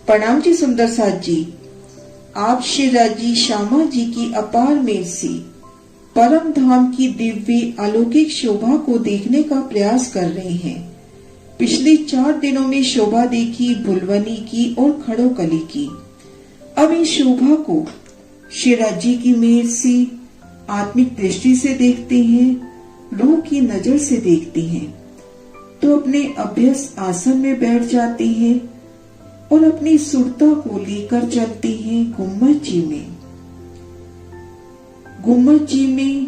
प्रणाम जी सुंदर साथ जी। आप श्री राजी श्यामा जी की अपार मेल से परम धाम की दिव्य अलौकिक शोभा को देखने का प्रयास कर रहे हैं। पिछले 4 दिनों में शोभा देखी भुलवनी की और खड़ोकली की। अब इस शोभा को श्री राजी की मेल से आत्मिक दृष्टि से देखते हैं, रूह की नजर से देखते हैं। तो अपने अभ्यस्त आसन में बैठ जाते हैं और अपनी सुरता को लेकर चलते हैं गुम्मत जी में। गुम्मत जी में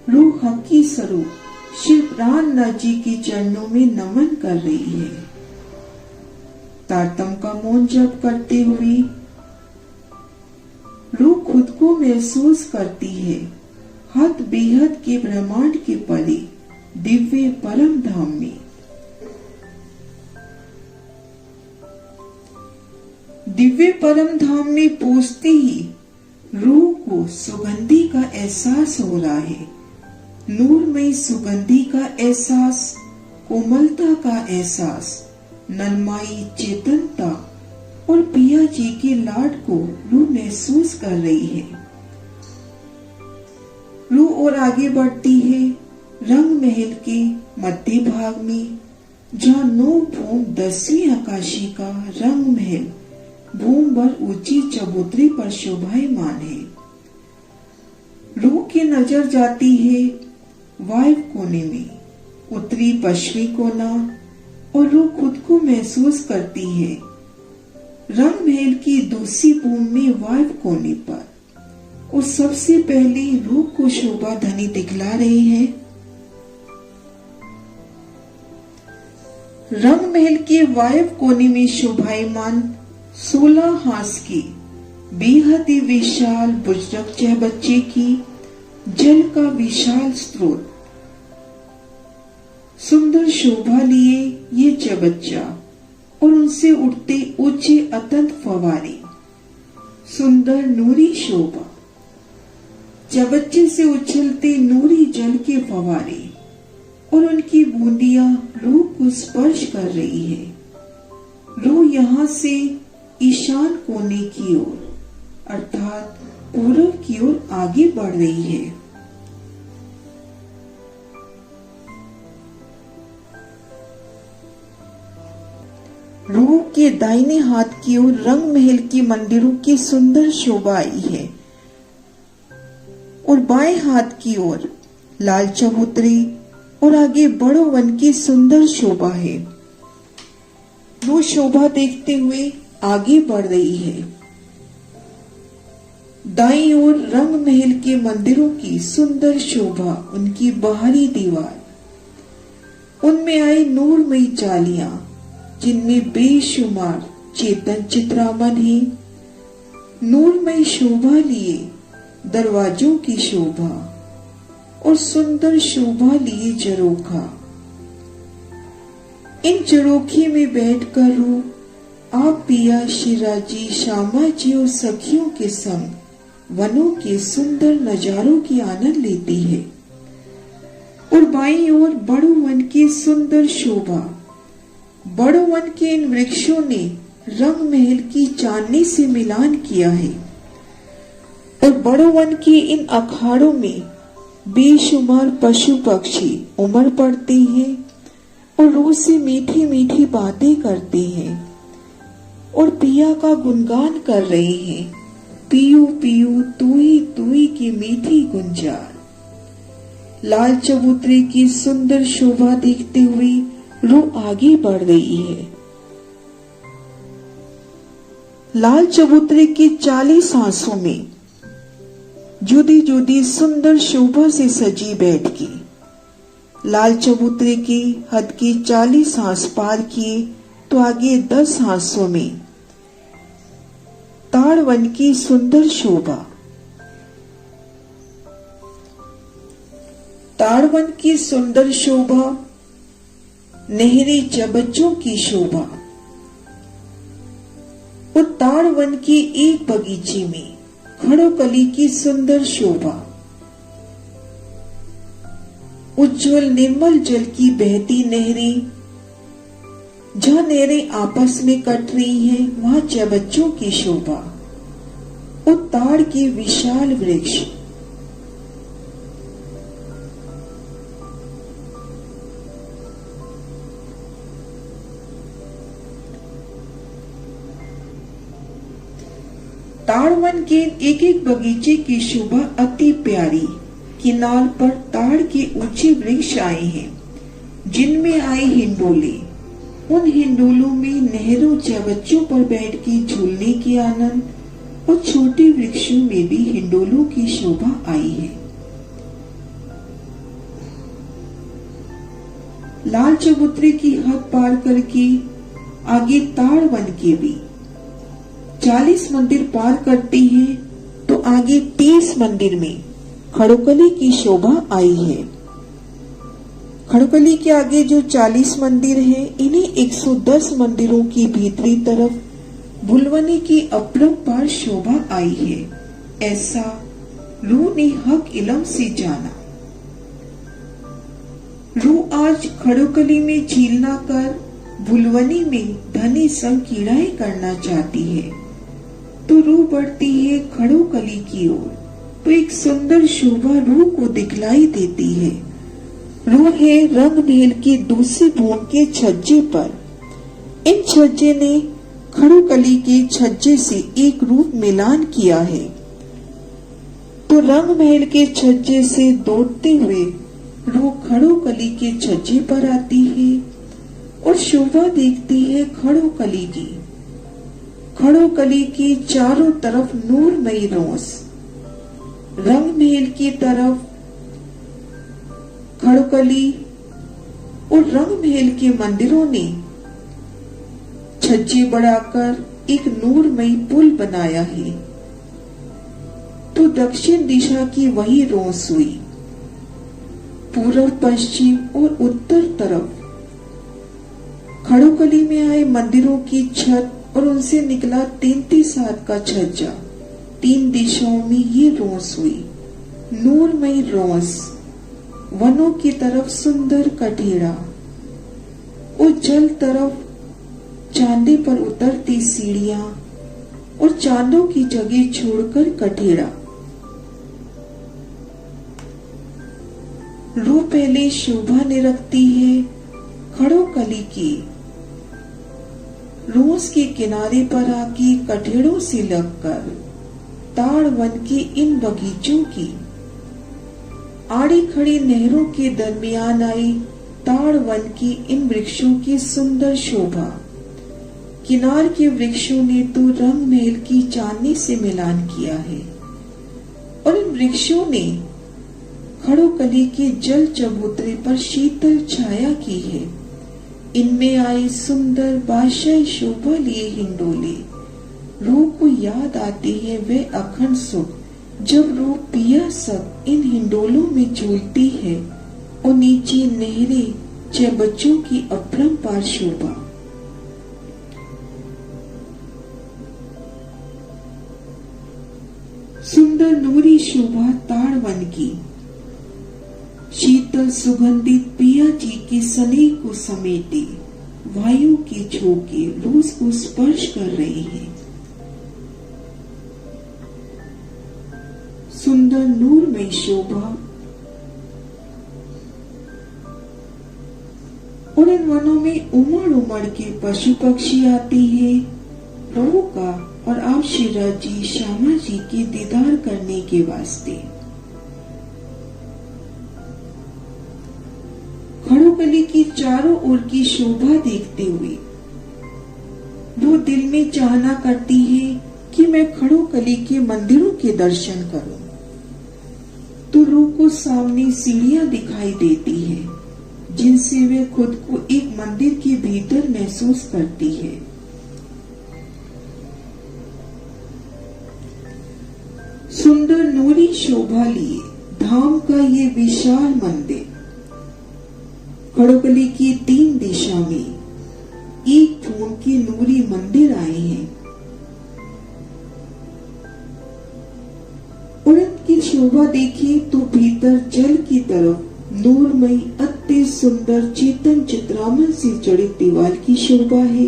रूह हकी स्वरूप श्री प्राणनाथ जी के चरणों में नमन कर रही है। तारतम का मौन जप करते हुए रूह खुद को महसूस करती है हद बेहद के ब्रह्मांड के परे दिव्य परम धाम में। दिव्य परम धाम में पहुंचते ही रूह को सुगंधि का एहसास हो रहा है। नूरमयी सुगंधि का एहसास, कोमलता का एहसास, नरमाई चेतनता और पिया जी के लाड को रूह महसूस कर रही है। रूह और आगे बढ़ती है रंग महल के मध्य भाग में, जहाँ 9 भूम 10वीं आकाशी का रंग महल भूम भर ऊंची चबूतरी पर शोभायमान है। रूह की नजर जाती है वायव्य कोने में, उत्तरी पश्चिमी कोना, और रूह खुद को महसूस करती है रंग महल की दूसरी भूम में वायव्य कोने पर। और सबसे पहले रूह को शोभा धनी दिखला रहे हैं। रंग महल के वायव्य कोने में शोभायमान 16 हाथ की बेहद ही विशाल बुजुर्ग चहबच्चे की जल का विशाल स्रोत, सुंदर शोभा लिए ये चहबच्चा और उनसे उठते ऊंचे अतंत फवारे, सुंदर नूरी शोभा, चहबच्चे से उछलते नूरी जल के फवारे और उनकी बूंदियां रूह को स्पर्श कर रही है। रूह यहाँ से ईशान कोने की ओर अर्थात पूर्व की ओर आगे बढ़ रही है। रूह के दाहिने हाथ की ओर रंग महल के मंदिरों की सुंदर शोभा आई है और बाएं हाथ की ओर लाल चबूतरे और आगे बड़ो वन की सुंदर शोभा है। रूह शोभा देखते हुए आगे बढ़ रही है। दाईं ओर रंग महल के मंदिरों की सुंदर शोभा, उनकी बाहरी दीवार, उनमें आई नूरमयी जालियां जिनमें बेशुमार चेतन चित्रामन है। नूरमयी शोभा लिए दरवाजों की शोभा और सुंदर शोभा लिए जरोखा। इन जरोखे में बैठकर रूह आप पिया श्री राजी श्यामा जी और सखियों के संग वनों के सुंदर नजारों की आनंद लेती है। और बाईं ओर बड़ो वन की सुंदर शोभा, बड़ो वन के इन वृक्षों ने रंग महल की चांदनी से मिलान किया है और बड़ो वन के इन अखाड़ों में बेशुमार पशु पक्षी उमड़ पड़ते हैं और रूह से मीठी मीठी बातें करते हैं और पिया का गुणगान कर रहे हैं। पियू पियू तू ही की मीठी गुंजार। लाल चबूतरे की सुंदर शोभा देखते हुए रूह आगे बढ़ रही है। लाल चबूतरे की 40 हांसों में जुदी जुदी सुंदर शोभा से सजी बैठकी। लाल चबूतरे की हद की 40 हांस पार किए तो आगे 10 हांसों में ताड़वन की सुंदर शोभा, ताड़वन की सुंदर शोभा, नहरी चबच्चों की शोभा और ताड़वन के एक बगीचे में खड़ोकली की सुंदर शोभा, उज्जवल निर्मल जल की बहती नहरें, जहाँ नहरें आपस में कट रही हैं, वहाँ चबच्चों की शोभा और ताड़ के विशाल वृक्ष। ताड़वन के एक एक बगीचे की शोभा अति प्यारी। किनार पर ताड़ के ऊंचे वृक्ष आए हैं, जिनमें आए हिंडोले। उन हिंडोलों में नहरों चबच्चों पर बैठ के झूलने के आनंद और छोटे वृक्षों में भी हिंडोलों की शोभा आई है। लाल चबूतरे की हद पार करके आगे ताड़वन के भी 40 मंदिर पार करते हैं तो आगे 30 मंदिर में खड़ोकली की शोभा आई है। खड़ोकली के आगे जो 40 मंदिर हैं, इन्हें 110 मंदिरों की भीतरी तरफ भुलवनी की अपरंपार शोभा आई है। ऐसा रूह ने हक इलम से जाना। रूह आज खड़ोकली में झील ना कर भुलवनी में धनी संग कीड़ाएं करना चाहती है, तो रूह बढ़ती है खड़ोकली की ओर। तो एक सुंदर शोभा रूह को दिखलाई देती है। रूह है रंग महल की दूसरी भूमि के छज्जे पर। इन छज्जे ने खड़ोकली के छज्जे से एक रूप मिलान किया है। तो रंग महल के छज्जे से दौड़ते हुए रूह खड़ोकली के छज्जे पर आती है और शोभा देखती है खड़ोकली की। खड़ोकली के चारों तरफ नूरमयी रोस। रंग महल की तरफ खड़ोकली और रंग महल के मंदिरों ने छज्जे बढ़ाकर एक नूरमयी पुल बनाया है। तो दक्षिण दिशा की वही रोस हुई। पूर्व पश्चिम और उत्तर तरफ खड़ोकली में आए मंदिरों की छत और उनसे निकला 33 हाथ का छज्जा। 3 दिशाओं में ये रोस हुई। नूरमयी रोस, वनों की तरफ सुंदर कठेड़ा और जल तरफ चांदे पर उतरती सीढ़ियां और चांदों की जगह छोड़कर कठेड़ा। रूह पहले शोभा निरखती है खड़ोकली की। रोस के किनारे पर आके कठेड़ों से लगकर ताड़वन के इन बगीचों की आड़ी खड़ी नहरों के दरमियान आई ताड़वन की इन वृक्षों की सुंदर शोभा। किनार के वृक्षों ने तो रंग महल की चांदनी से मिलान किया है और इन वृक्षों ने खड़ोकली के जल चबूतरे पर शीतल छाया की है। इनमें आए सुंदर बादशाही शोभा लिए हिंडोले। रूह को याद आते हैं वे अखंड सुख, जब रूह पिया सब इन हिंडोलों में झूलती है और नीचे नहरें चबच्चों की अपरंपार शोभा। सुंदर नूरी शोभा ताड़वन की। शीतल सुगंधित पिया जी के स्नेह को समेटे वायु के झोंके रोज को स्पर्श कर रहे हैं। सुंदर नूरमय शोभा और इन वनों में उमड़ उमड़ के पशु पक्षी आते हैं प्रभु का और आप शिरा जी श्यामा जी के दीदार करने के वास्ते। खड़ोकली की चारों ओर की शोभा देखते हुए वो दिल में चाहना करती है कि मैं खड़ोकली के मंदिरों के दर्शन करूं। तो रूह को सामने सीढ़ियां दिखाई देती है, जिनसे वे खुद को एक मंदिर के भीतर महसूस करती है। सुंदर नूरी शोभा लिए धाम का ये विशाल मंदिर खड़ोकली की 3 दिशा में एक धूम के नूरी मंदिर आए हैं और इनकी शोभा देखी तो भीतर जल की तरफ नूरमयी अति सुंदर चेतन चित्रामन से जड़ित दीवार की शोभा है।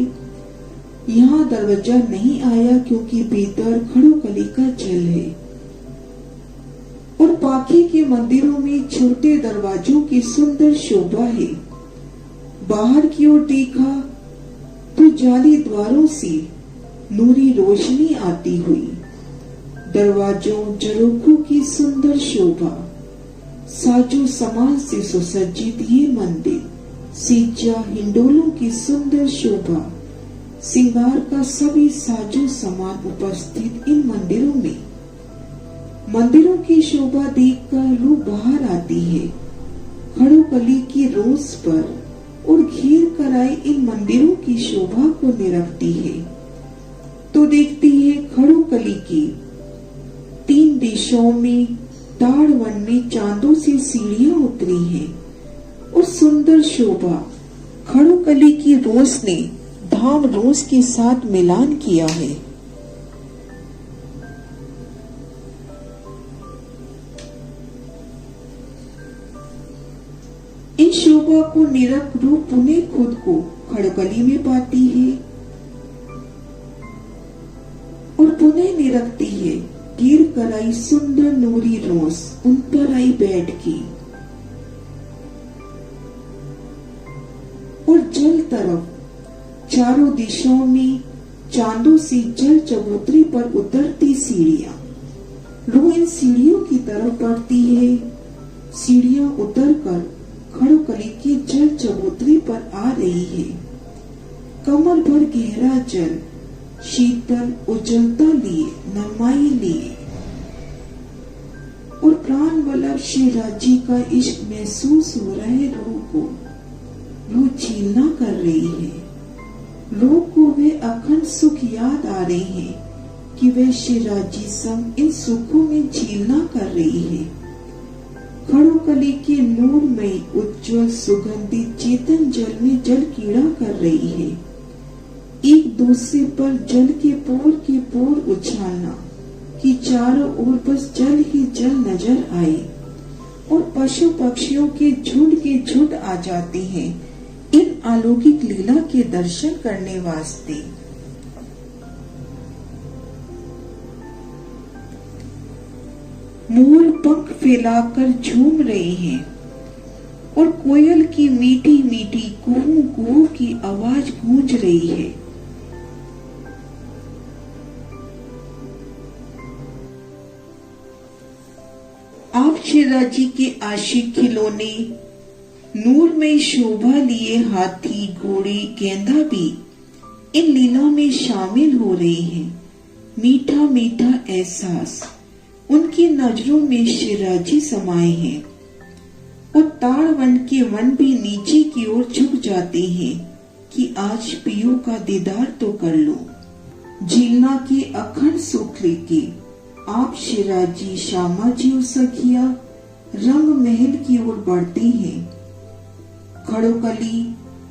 यहाँ दरवाजा नहीं आया क्योंकि भीतर खड़ोकली का जल है और बाकी के मंदिरों में छोटे दरवाजों की सुंदर शोभा है। बाहर की ओर देखा तो जाली द्वारों से नूरी रोशनी आती हुई, दरवाजों झरोखों की सुंदर शोभा, साजो सामान से सुसज्जित ये मंदिर, सीजा हिंडोलों की सुंदर शोभा, श्रृंगार का सभी साजो सामान उपस्थित इन मंदिरों में। मंदिरों की शोभा देखकर रूह बाहर आती है। खड़ोकली की रोस पर और घेर कर आई इन मंदिरों की शोभा को निरखती है तो देखती है खड़ोकली की 3 दिशाओं में ताड़ वन में चांदों से सीढ़ियां उतरी हैं और सुंदर शोभा खड़ोकली की रोस ने धाम रोस के साथ मिलान किया है। इन शोभा को निरख रूप पुनः खुद को खड़ोकली में पाती है और पुनः निरखती है गिर कर आई सुंदर नूरी रोस उन पर आई बैठ की और जल तरफ चारों दिशाओं में चांदों से जल चबूतरी पर उतरती सीढ़ियां। रूह इन सीढ़ियों की तरफ बढ़ती है। सीढ़ियां उतरकर खड़ोकली की जल चबूतरी पर आ रही है। कमर भर गहरा जल शीतल उजलता लिए नरमाई लिए और प्राण वल्लभ श्री राजी का इश्क महसूस हो रहे रूह को रूह झीलना कर रही है। रूह को वे अखंड सुख याद आ रहे हैं कि वह श्री राजी संग इन सुखों में झीलना कर रही है। खड़ोकली के नूरमयी उज्जवल सुगंधित चेतन जल में जल कीड़ा कर रही है। एक दूसरे पर जल के पोर उछालना कि चारों ओर बस जल ही जल नजर आए और पशु पक्षियों के झुंड आ जाते हैं इन अलौकिक लीला के दर्शन करने वास्ते। मोर पंख फैलाकर झूम रहे हैं और कोयल की मीठी मीठी कुहू कुहू की आवाज गूंज रही है। आप श्री राजी के आशिक खिलौने नूरमयी शोभा लिए हाथी घोड़े गेंदा भी इन लीला में शामिल हो रहे हैं। मीठा मीठा एहसास उनकी नजरों में श्री राजी समाये हैं और ताड़ वन के वन भी नीचे की ओर झुक जाते हैं कि आज पियो का दीदार तो कर लो। झीलना के अखंड सुख लेके आप श्री राजी श्यामा जी और सखिया रंग महल की ओर बढ़ते हैं। खड़ोकली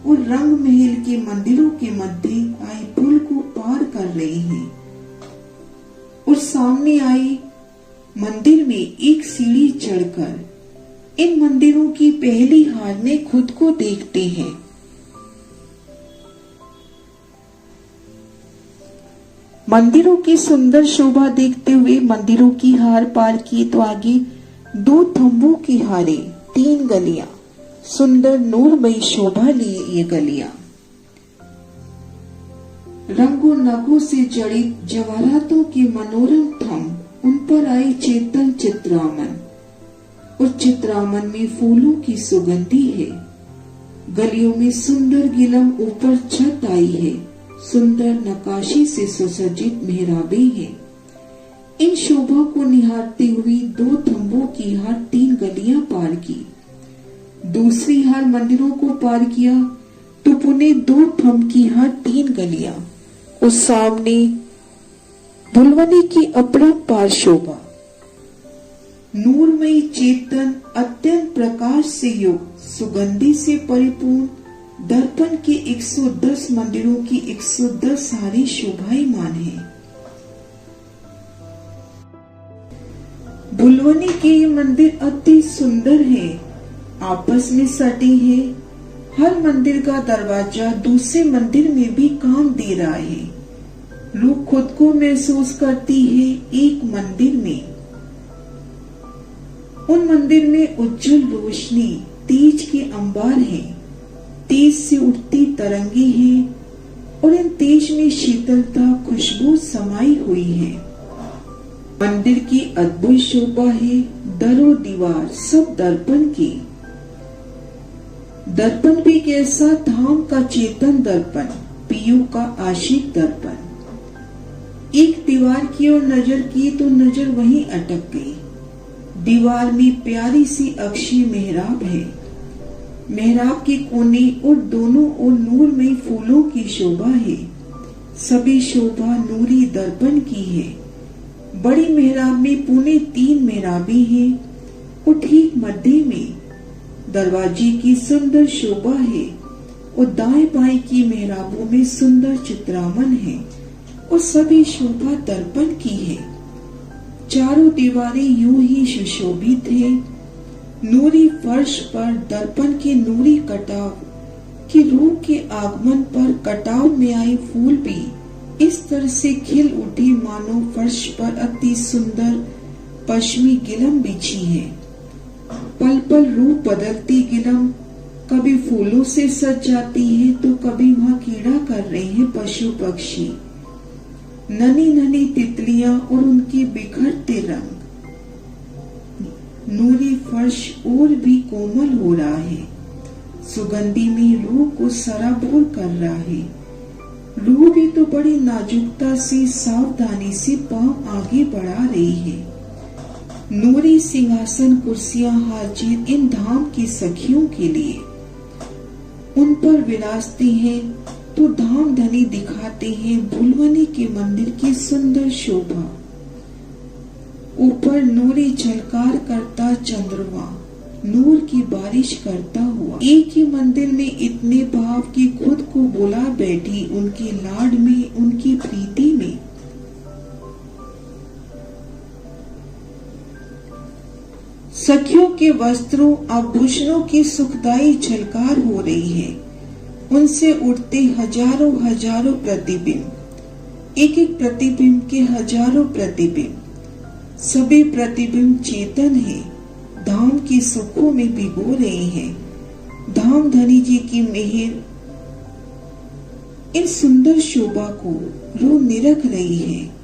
और रंग महल के मंदिरों के मध्य आए पुल को पार कर रहे हैं और सामने आए मंदिर में एक सीढ़ी चढ़कर इन मंदिरों की पहली हार में खुद को देखते हैं। मंदिरों की सुंदर शोभा देखते हुए मंदिरों की हार पार की तो आगे 2 थंबों की हारे 3 गलियां सुंदर नूरमयी शोभा लिए ये गलियां रंगों नगों से जड़ित जवाहरातों के मनोरम थंब उन पर आई चेतन चित्रामन और चित्रामन में फूलों की सुगंधी है। गलियों में सुंदर गिलम ऊपर छत आई है। सुंदर नकाशी से सुसज्जित मेहराबें हैं। इन शोभा को निहारते हुए 2 थंबों की हार 3 गलियां पार की। दूसरी हार मंदिरों को पार किया तो पुणे 2 थंब की हार 3 गलियां और सामने धुलवनी की अपरंपार शोभा नूरमयी चेतन अत्यंत प्रकाश से युक्त सुगंधि से परिपूर्ण दर्पण के 110 मंदिरों की 110 सारी शोभायमान है। भुलवनी के ये मंदिर अति सुंदर है। आपस में सटे हैं। हर मंदिर का दरवाजा दूसरे मंदिर में भी काम दे रहा है। रूह खुद को महसूस करती है एक मंदिर में। उन मंदिर में उज्जवल रोशनी, तेज के अंबार है, तेज से उठती तरंगे हैं और इन तेज में शीतलता, खुशबू समाई हुई है। मंदिर की अद्भुत शोभा है। दरो दीवार सब दर्पण की। दर्पण भी कैसा, धाम का चेतन दर्पण, पियू का आशिक दर्पण। एक दीवार की ओर नजर की तो नजर वहीं अटक गई। दीवार में प्यारी सी अक्षी मेहराब है। मेहराब के कोने और दोनों ओर नूरमयी फूलों की शोभा है। सभी शोभा नूरी दर्पण की है। बड़ी मेहराब में पौने 3 मेहराबें हैं और ठीक मध्य में दरवाजे की सुंदर शोभा है और दाएं बाएं की मेहराबों में सुंदर चित्रामन है और सभी शोभा दर्पण की है। चारों दीवारें यूं ही सुशोभित है। नूरी फर्श पर दर्पण के नूरी कटाव की रूह के आगमन पर कटाव में आए फूल भी इस तरह से खिल उठी मानो फर्श पर अति सुंदर पश्चिमी गिलम बिछी है। पल पल रूप बदलती गिलम कभी फूलों से सज जाती है तो कभी वहाँ कीड़ा कर रहे हैं पशु पक्षी। ननी ननी तितलियां और उनके बिखरते रंग। नूरी फर्श और भी कोमल हो रहा है। सुगंधी में रूह को सराबोर कर रहा है। रूह भी तो बड़ी नाजुकता से, सावधानी से पांव आगे बढ़ा रही है। नूरी सिंहासन कुर्सियां हाजिर इन धाम की सखियों के लिए। उन पर विराजते हैं तो धाम धनी दिखाते हैं भुलवनी के मंदिर की सुंदर शोभा। ऊपर नूरी झलकार करता चंद्रमा नूर की बारिश करता हुआ एक ही मंदिर में इतने भाव की खुद को बुला बैठी उनके लाड में, उनकी प्रीति में। सखियों के वस्त्रों आभूषणों की सुखदायी झलकार हो रही है। उनसे उठते हजारों हजारों प्रतिबिंब, एक एक प्रतिबिंब के हजारों प्रतिबिंब। सभी प्रतिबिंब चेतन है, धाम के सुखों में भिगो रहे हैं। धाम धनी जी की मेहर इन सुंदर शोभा को रूह निरख रही है।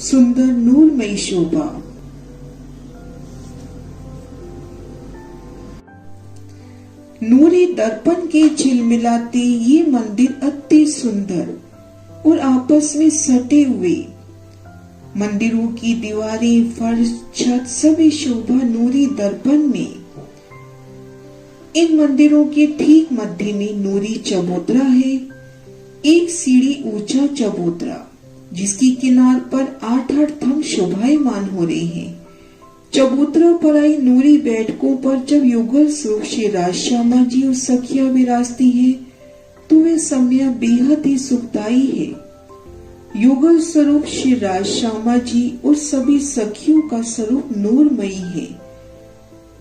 सुंदर नूरमयी शोभा। नूरी दर्पण के झिलमिलाते ये मंदिर अति सुंदर और आपस में सटे हुए। मंदिरों की दीवारें, फर्श, छत सभी शोभा नूरी दर्पण में। इन मंदिरों के ठीक मध्य में नूरी चबूतरा है। एक सीढ़ी ऊंचा चबूतरा जिसकी किनार पर 8-8 थंब शोभायमान हो रहे हैं। चबूतरा पर आई नूरी बैठकों पर जब युगल स्वरूप श्री राज श्यामा जी और सखिया विराजती है तो वे समय बेहद ही सुखदायी है। युगल स्वरूप श्री राज श्यामा जी और सभी सखियों का स्वरूप नूरमयी है।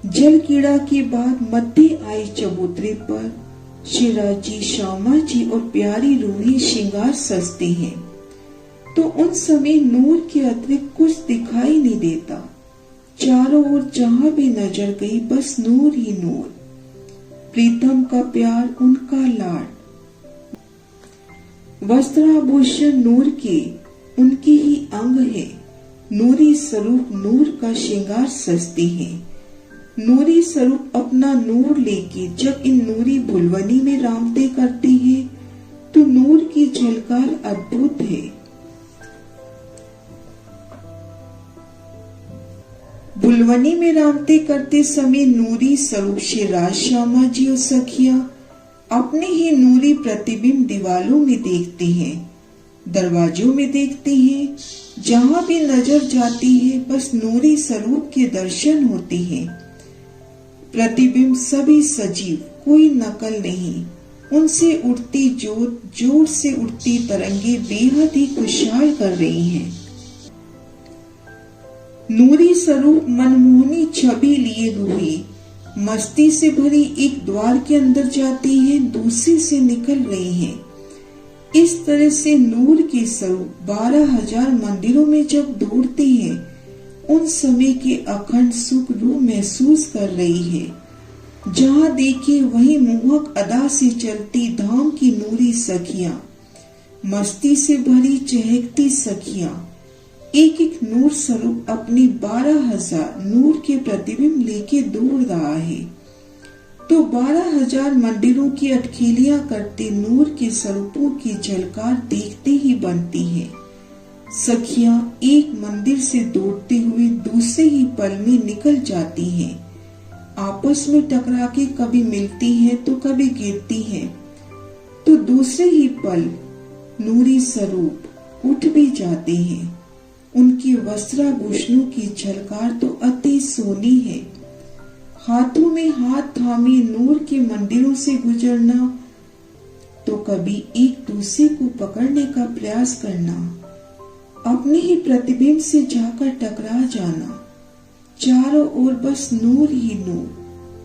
जल कीड़ा के बाद मध्य आए चबूतरे पर श्री राज जी, श्यामा जी और प्यारी रूही श्रृंगार सजते हैं तो उन समय नूर के अतिरिक्त कुछ दिखाई नहीं देता। चारों ओर जहां भी नजर गई बस नूर ही नूर। प्रीतम का प्यार, उनका लाड। वस्त्राभूषण नूर के, उनके ही अंग है। नूरी स्वरूप नूर का श्रृंगार सजते हैं। नूरी स्वरूप अपना नूर लेके जब इन नूरी भुलवनी में रामते करते हैं तो नूर की झलकार अद्भुत है। भुलवनी में रामते करते समय नूरी स्वरूप श्री राज श्यामा जी और सखिया अपने ही नूरी प्रतिबिंब दीवालों में देखते हैं, दरवाजों में देखते हैं। जहां भी नजर जाती है बस नूरी स्वरूप के दर्शन होते हैं। प्रतिबिंब सभी सजीव, कोई नकल नहीं। उनसे उठती जोत, जोर से उठती तरंगे बेहद ही खुशहाल कर रही हैं। नूरी स्वरूप मनमोहनी छवि लिए हुई मस्ती से भरी एक द्वार के अंदर जाती है, दूसरे से निकल रही है। इस तरह से नूर के स्वरूप 12,000 मंदिरों में जब दौड़ते हैं, उन समय के अखंड सुख रूप महसूस कर रही है। जहाँ देखे वही मोहक अदा से चलती धाम की नूरी सखियां, मस्ती से भरी चहकती सखियां, एक एक नूर स्वरूप अपने 12,000 नूर के प्रतिबिंब लेके दौड़ रहा है। तो 12,000 मंदिरों की अटखेलियां करते नूर के स्वरूपों की झलकार देखते ही बनती है। सखियां एक मंदिर से दौड़ते हुए दूसरे ही पल में निकल जाती हैं। आपस में टकरा के कभी मिलती हैं तो कभी गिरती हैं, तो दूसरे ही पल नूरी स्वरूप उठ भी जाते हैं। उनकी वस्त्राभूषणों की झलकार तो अति सोनी है। हाथों में हाथ थामे नूर के मंदिरों से गुजरना, तो कभी एक दूसरे को पकड़ने का प्रयास करना, अपने ही प्रतिबिंब से जाकर टकरा जाना। चारों ओर बस नूर ही नूर,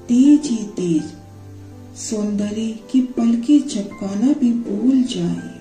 तेज ही तेज, सौंदर्य की पलकें झपकाना भी भूल जाए।